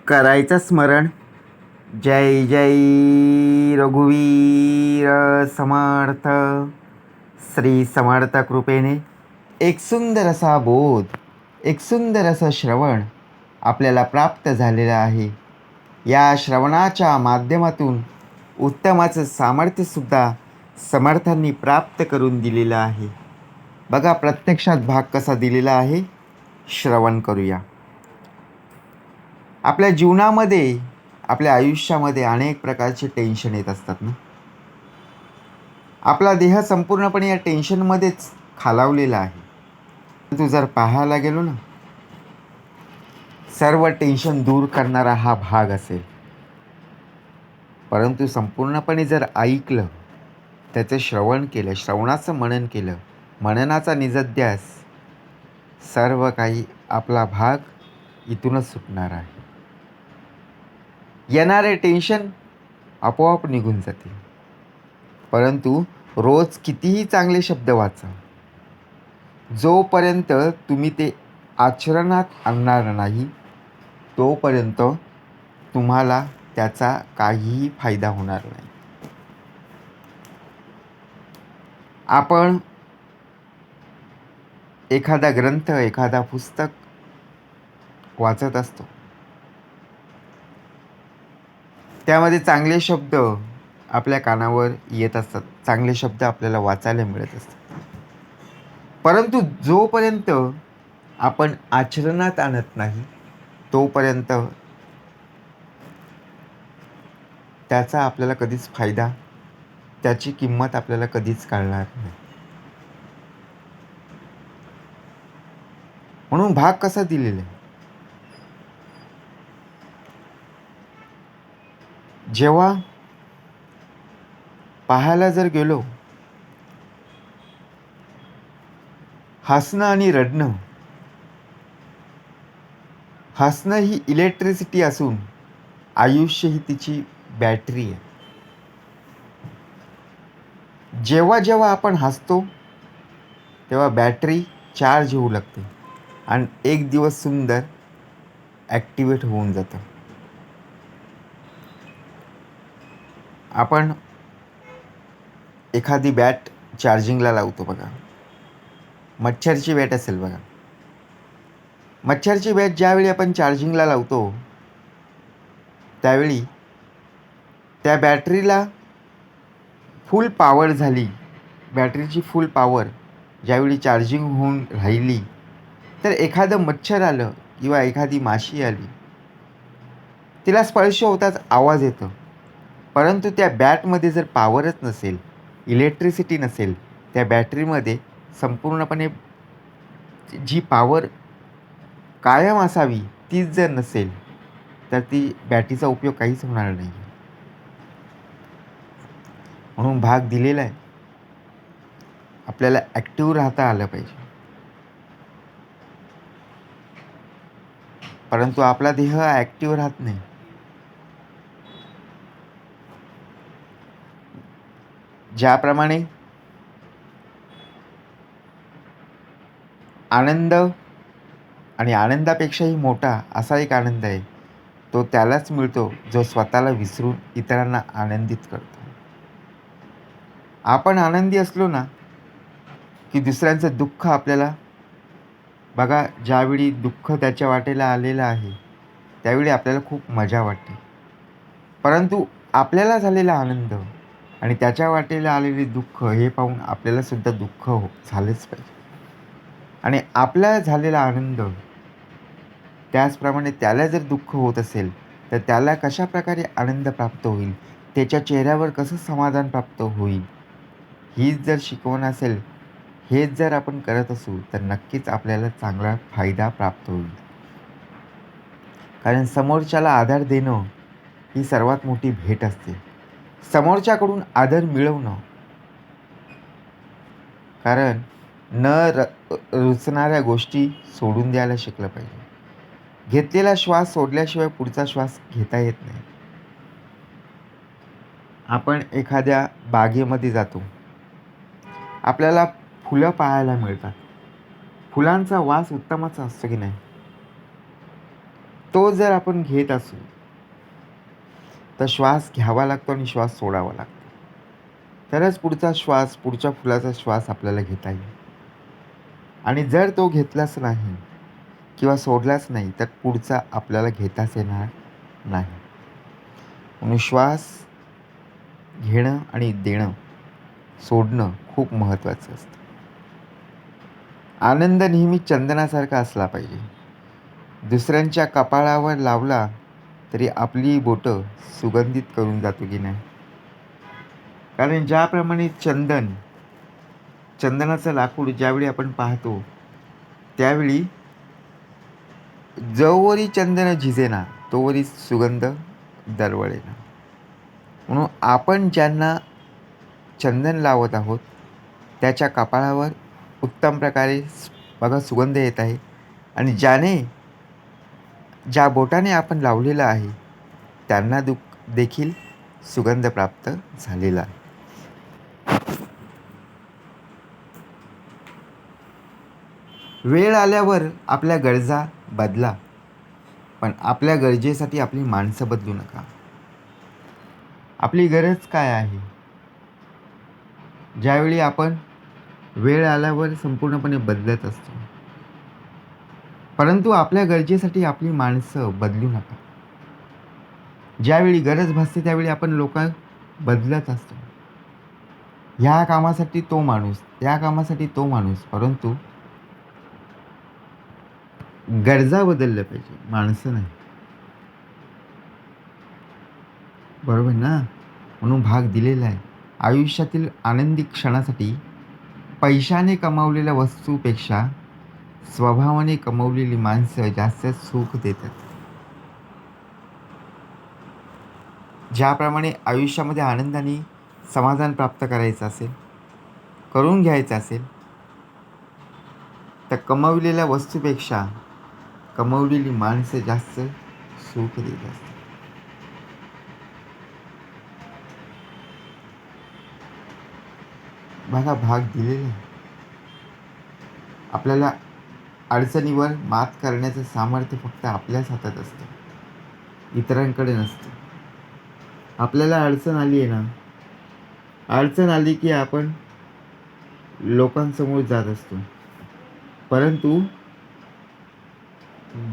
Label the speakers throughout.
Speaker 1: करायचं स्मरण. जय जय रघुवीर समर्थ. श्री समर्थ कृपेने एक सुंदर असा बोध, एक सुंदर असं श्रवण आपल्याला प्राप्त झालेलं आहे. या श्रवणाच्या माध्यमातून उत्तमाचं सामर्थ्यसुद्धा समर्थांनी प्राप्त करून दिलेलं आहे. बघा प्रत्यक्षात भाग कसा दिलेला आहे, श्रवण करूया. आपल्या जीवनामध्ये, आपल्या आयुष्यामध्ये अनेक प्रकारचे टेन्शन येत असतात ना. आपला देह संपूर्णपणे या टेन्शनमध्येच खालावलेला आहे. परंतु जर पाहायला गेलो ना, सर्व टेन्शन दूर करणारा हा भाग असेल. परंतु संपूर्णपणे जर ऐकलं, त्याचं श्रवण केलं, श्रवणाचं मनन केलं, मननाचा निजध्यास, सर्व काही आपला भाग इथूनच सुटणार आहे. येणारे टेन्शन आपोआप निघून जातील. परंतु रोज कितीही चांगले शब्द वाचा, जोपर्यंत तुम्ही ते आचरणात आणणार नाही, तोपर्यंत तुम्हाला त्याचा काहीही फायदा होणार नाही. आपण एखादा ग्रंथ, एखादा पुस्तक वाचत असतो, त्यामध्ये चांगले शब्द आपल्या कानावर येत असतात, चांगले शब्द आपल्याला वाचायला मिळत असतात. परंतु जोपर्यंत आपण आचरणात आणत नाही, तोपर्यंत त्याचा आपल्याला कधीच फायदा, त्याची किंमत आपल्याला कधीच कळणार नाही. म्हणून भाग कसा दिलेला आहे, जेव्हा पाहायला जर गेलो, हसणं आणि रडणं, हसणं ही इलेक्ट्रिसिटी असून आयुष्य ही तिची बॅटरी आहे. जेव्हा जेव्हा आपण हसतो, तेव्हा बॅटरी चार्ज होऊ लागते आणि एक दिवस सुंदर ॲक्टिवेट होऊन जातं. आपण एखादी बॅट चार्जिंगला लावतो बघा, मच्छरची बॅट असेल बघा, मच्छरची बॅट ज्यावेळी आपण चार्जिंगला लावतो, त्यावेळी त्या बॅटरीला फुल पॉवर झाली, बॅटरीची फुल पॉवर ज्यावेळी चार्जिंग होऊन राहिली, तर एखादं मच्छर आलं किंवा एखादी माशी आली, तिला स्पर्श होताच आवाज येतो. परंतु त्या बॅटमध्ये जर पॉवरच नसेल, इलेक्ट्रिसिटी नसेल, त्या बॅटरीमध्ये संपूर्णपणे जी पॉवर कायम असावी तीच जर नसेल, तर ती बॅटरीचा उपयोग काहीच होणार नाही. म्हणून भाग दिलेला आहे, आपल्याला ॲक्टिव्ह राहता आलं पाहिजे. परंतु आपला देह ॲक्टिव्ह राहत नाही. ज्याप्रमाणे आनंद आणि आनंदापेक्षाही मोठा असा एक आनंद आहे, तो त्यालाच मिळतो जो स्वतःला विसरून इतरांना आनंदित करतो. आपण आनंदी असलो ना, की दुसऱ्यांचं दुःख आपल्याला, बघा ज्यावेळी दुःख त्याच्या वाटेला आलेलं आहे, त्यावेळी आपल्याला खूप मजा वाटते. परंतु आपल्याला झालेला आनंद आणि त्याच्या वाटेला आलेले दुःख हे पाहून आपल्यालासुद्धा दुःख झालेच पाहिजे. आणि आपला झालेला आनंद, त्याचप्रमाणे त्याला जर दुःख होत असेल, तर त्याला कशाप्रकारे आनंद प्राप्त होईल, त्याच्या चेहऱ्यावर कसं समाधान प्राप्त होईल, हीच जर शिकवण असेल, हेच जर आपण करत असू, तर नक्कीच आपल्याला चांगला फायदा प्राप्त होईल. कारण समोरच्याला आधार देणं ही सर्वात मोठी भेट असते. समोरच्याकडून आदर मिळवणं, कारण रुचणाऱ्या गोष्टी सोडून द्यायला शिकलं पाहिजे. घेतलेला श्वास सोडल्याशिवाय पुढचा श्वास घेता येत नाही. आपण एखाद्या बागेमध्ये जातो, आपल्याला फुलं पाहायला मिळतात. फुलांचा वास उत्तमच असतो की नाही. तो जर आपण घेत असू तर श्वास घ्यावा लागतो आणि श्वास सोडावा लागतो. तरच पुढचा श्वास, पुढच्या फुलाचा श्वास आपल्याला घेता येईल. आणि जर तो घेतलाच नाही किंवा सोडलाच नाही तर पुढचा आपल्याला घेताच येणार नाही. म्हणून श्वास घेणं आणि देणं, सोडणं खूप महत्त्वाचं असतं. आनंद नेहमी चंदनासारखा असला पाहिजे. दुसऱ्यांच्या कपाळावर लावला तरी आपली बोटं सुगंधित करून जातो की नाही. कारण ज्याप्रमाणे चंदनाचं लाकूड ज्यावेळी आपण पाहतो त्यावेळी जोवरी चंदन झिजेना तोवरी सुगंध दरवळेना. म्हणून आपण ज्यांना चंदन लावत आहोत त्याच्या कपाळावर उत्तम प्रकारे बघा सुगंध येत आहे. आणि ज्या बोटाने आपण लावलेलं आहे त्यांना देखील सुगंध प्राप्त झालेला आहे. वेळ आल्यावर आपल्या गरजा बदला, पण आपल्या गरजेसाठी आपली माणसं बदलू नका. आपली गरज काय आहे? ज्यावेळी आपण वेळ आल्यावर संपूर्णपणे बदलत असतो, परंतु आपल्या गरजेसाठी आपली माणसं बदलू नका. ज्यावेळी गरज भासते त्यावेळी आपण लोक बदलत असतो. ह्या कामासाठी तो माणूस, त्या कामासाठी तो माणूस, परंतु गरजा बदलल्या पाहिजे, माणसं नाही. बरोबर ना? म्हणून भाग दिलेला आहे. आयुष्यातील आनंदी क्षणासाठी पैशाने कमावलेल्या वस्तूपेक्षा स्वभावाने कमवलेली माणसं जास्त सुख देतात. ज्याप्रमाणे आयुष्यामध्ये आनंदाने समाधान प्राप्त करायचं असेल, करून घ्यायचं असेल, तर कमवलेल्या वस्तूपेक्षा कमवलेली माणसं जास्त सुख देत असतात. बघा भाग दिलेला आहे. आपल्याला अडचणीवर मात करण्याचं सामर्थ्य फक्त आपल्याच हातात असतं, इतरांकडे नसतं. आपल्याला अडचण आली आहे ना, अडचण आली की आपण लोकांसमोर जात असतो. परंतु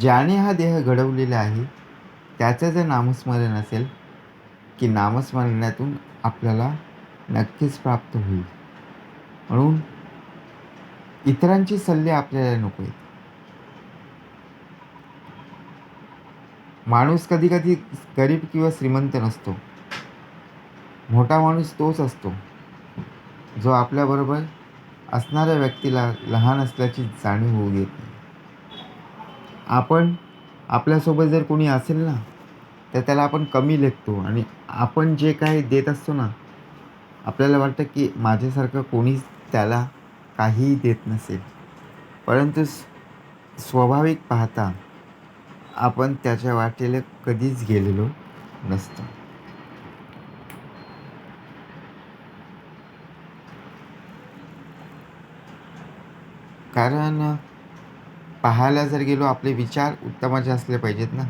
Speaker 1: ज्याने हा देह घडवलेला आहे त्याचं जर नामस्मरण असेल की नामस्मरणातून आपल्याला नक्कीच प्राप्त होईल. म्हणून इतरांचे सल्ले आपल्याला नको आहेत. माणूस कधी कधी गरीब किंवा श्रीमंत नसतो. मोठा माणूस तोच असतो जो आपल्याबरोबर असणाऱ्या व्यक्तीला लहान असल्याची जाणीव होऊ देत नाही. आपण आपल्यासोबत जर कोणी असेल ना तर त्याला आपण कमी लेखतो आणि आपण जे काही देत असतो ना, आपल्याला वाटतं की माझ्यासारखं कोणीच त्याला काहीही देत नसेल. परंतु स्वाभाविक पाहता आपण त्याच्या वाटेला कधीच गेलेलो नसतो. कारण पाहायला जर गेलो आपले विचार उत्तमाचे असले पाहिजेत ना.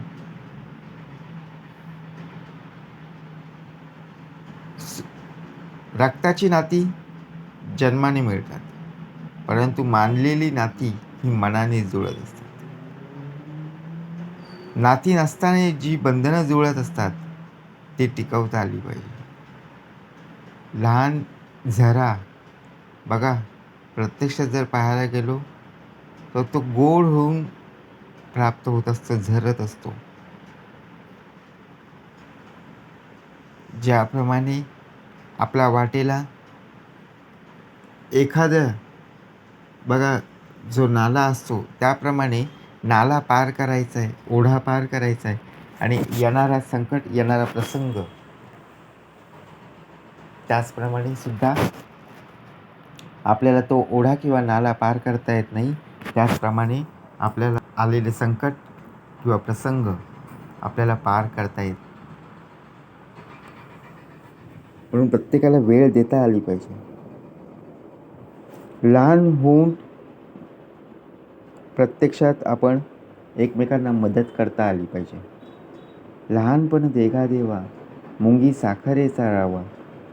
Speaker 1: रक्ताची नाती जन्माने मिळतात, परंतु मानलेली नाती ही मनाने जुळत असतात. नाती नसताना जी बंधनं जुळत असतात ती टिकवता आली पाहिजे. लहान झरा बघा, प्रत्यक्षात जर पाहायला गेलो तर तो गोड होऊन प्राप्त होत असतो, झरत असतो. ज्याप्रमाणे आपल्या वाटेला एखादं बघा जो नाला असतो त्याप्रमाणे नाला पार करायचा आहे, ओढा पार करायचा आहे आणि येणारा संकट, येणारा प्रसंग त्याचप्रमाणे सुद्धा आपल्याला तो ओढा किंवा नाला पार करता येत नाही. त्याचप्रमाणे आपल्याला आलेले संकट किंवा प्रसंग आपल्याला पार करता येत. म्हणून प्रत्येकाला वेळ देता आली पाहिजे. लहान होऊन प्रत्यक्षात आपण एकमेकांना मदत करता आली पाहिजे. लहानपण देगा देवा, मुंगी साखरेचा रावा,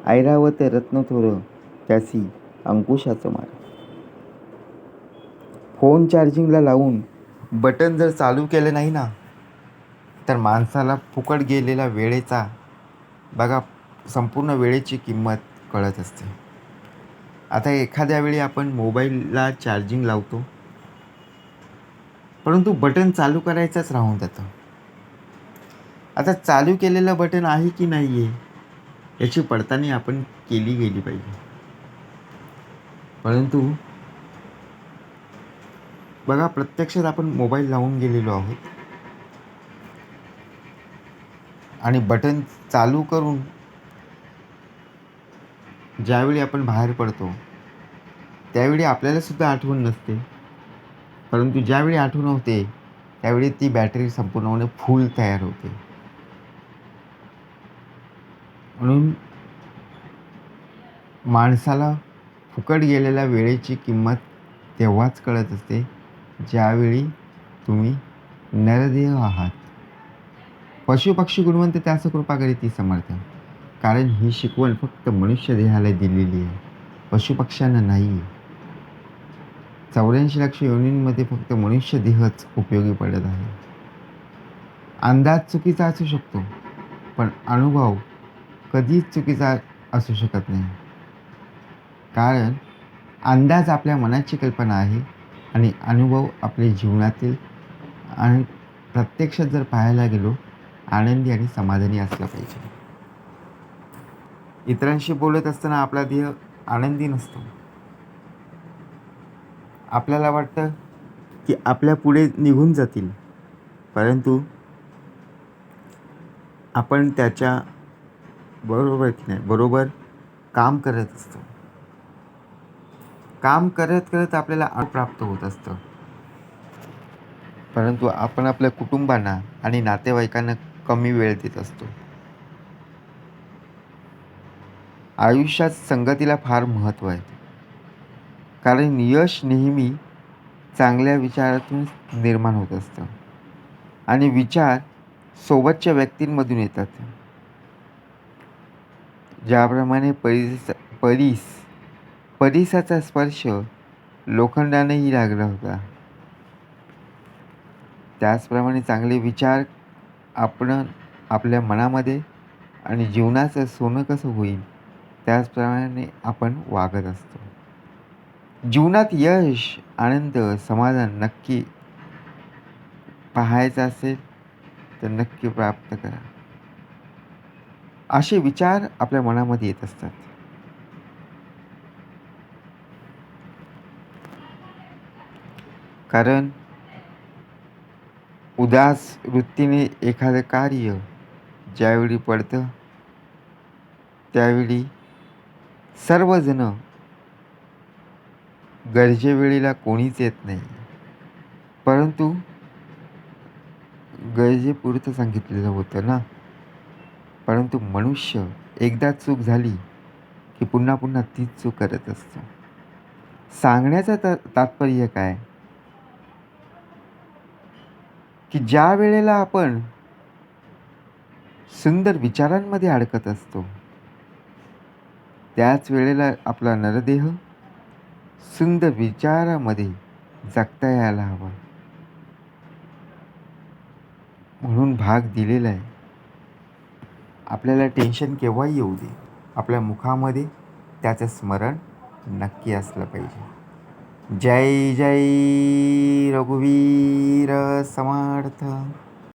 Speaker 1: ऐरावत रत्न थोर, त्यासी अंकुशाचं मार. फोन चार्जिंगला लावून बटन जर चालू केलं नाही ना, तर माणसाला फुकट गेलेला वेळेचा बघा संपूर्ण वेळेची किंमत कळत असते. आता एखाद्या वेळी आपण मोबाईलला चार्जिंग लावतो, परंतु बटन चालू करायचंच राहून जातं. आता चालू केलेलं बटन आहे की नाही आहे याची पडताळणी आपण केली गेली पाहिजे. परंतु बघा प्रत्यक्षात आपण मोबाईल लावून गेलेलो आहोत आणि बटन चालू करून ज्यावेळी आपण बाहेर पडतो त्यावेळी आपल्यालासुद्धा आठवण नसते. परंतु ज्यावेळी आठवण होते त्यावेळी ती बॅटरी संपूर्णपणे फुल तयार होते. म्हणून माणसाला फुकट गेलेल्या वेळेची किंमत तेव्हाच कळत असते ज्यावेळी तुम्ही नरदेह आहात. पशुपक्षी गुणवंत त्यास कृपा करीती समर्थ. कारण ही शिकवण फक्त मनुष्य देहाला दिलेली आहे, पशुपक्ष्यांना नाही. 84 लाख योनींमध्ये फक्त मनुष्य देहच उपयोगी पडत आहे. अंदाज चुकीचा असू शकतो, पण अनुभव कधीच चुकीचा असू शकत नाही. कारण अंदाज आपल्या मनाची कल्पना आहे आणि अनुभव आपल्या जीवनातील. आणि प्रत्यक्षात जर पाहायला गेलो, आनंदी आणि समाधानी असला पाहिजे. इतरांशी बोलत असताना आपला देह आनंदी नसतो. आपल्याला वाटतं की आपल्या पुढे निघून जातील, परंतु आपण त्याच्या बरोबर की नाही बरोबर काम करत असतो. काम करत करत आपल्याला प्राप्त होत असतं, परंतु आपण आपल्या कुटुंबांना आणि नातेवाईकांना कमी वेळ देत असतो. आयुष्यात संगतीला फार महत्त्व आहे, कारण यश नेहमी चांगल्या विचारातून निर्माण होत असतं आणि विचार सोबतच्या व्यक्तींमधून येतात. ज्याप्रमाणे परिसाचा स्पर्श लोखंडानेही लागला होता, त्याचप्रमाणे चांगले विचार आपण आपल्या मनामध्ये आणि जीवनाचं सोनं कसं होईल त्याचप्रमाणे आपण वागत असतो. जीवनात यश, आनंद, समाधान नक्की पाहायचं असेल तर नक्की प्राप्त करा. असे विचार आपल्या मनामध्ये येत असतात. कारण उदास वृत्तीने एखादं कार्य ज्यावेळी पडतं त्यावेळी सर्वजण गरजेवेळेला कोणीच येत नाही, परंतु गरजेपुरतं सांगितलेलं होतं ना. परंतु मनुष्य एकदा चूक झाली की पुन्हा पुन्हा तीच चूक करत असतो. सांगण्याचं तात्पर्य काय की ज्या वेळेला आपण सुंदर विचारांमध्ये अडकत असतो त्याच वेळेला आपला नरदेह सुंदर विचारामध्ये जगता यायला हवा, म्हणून भाग दिलेला आहे. आपल्याला टेन्शन केव्हाही येऊ दे, आपल्या मुखामध्ये त्याचं स्मरण नक्की असलं पाहिजे. जय जय रघुवीर समर्थ.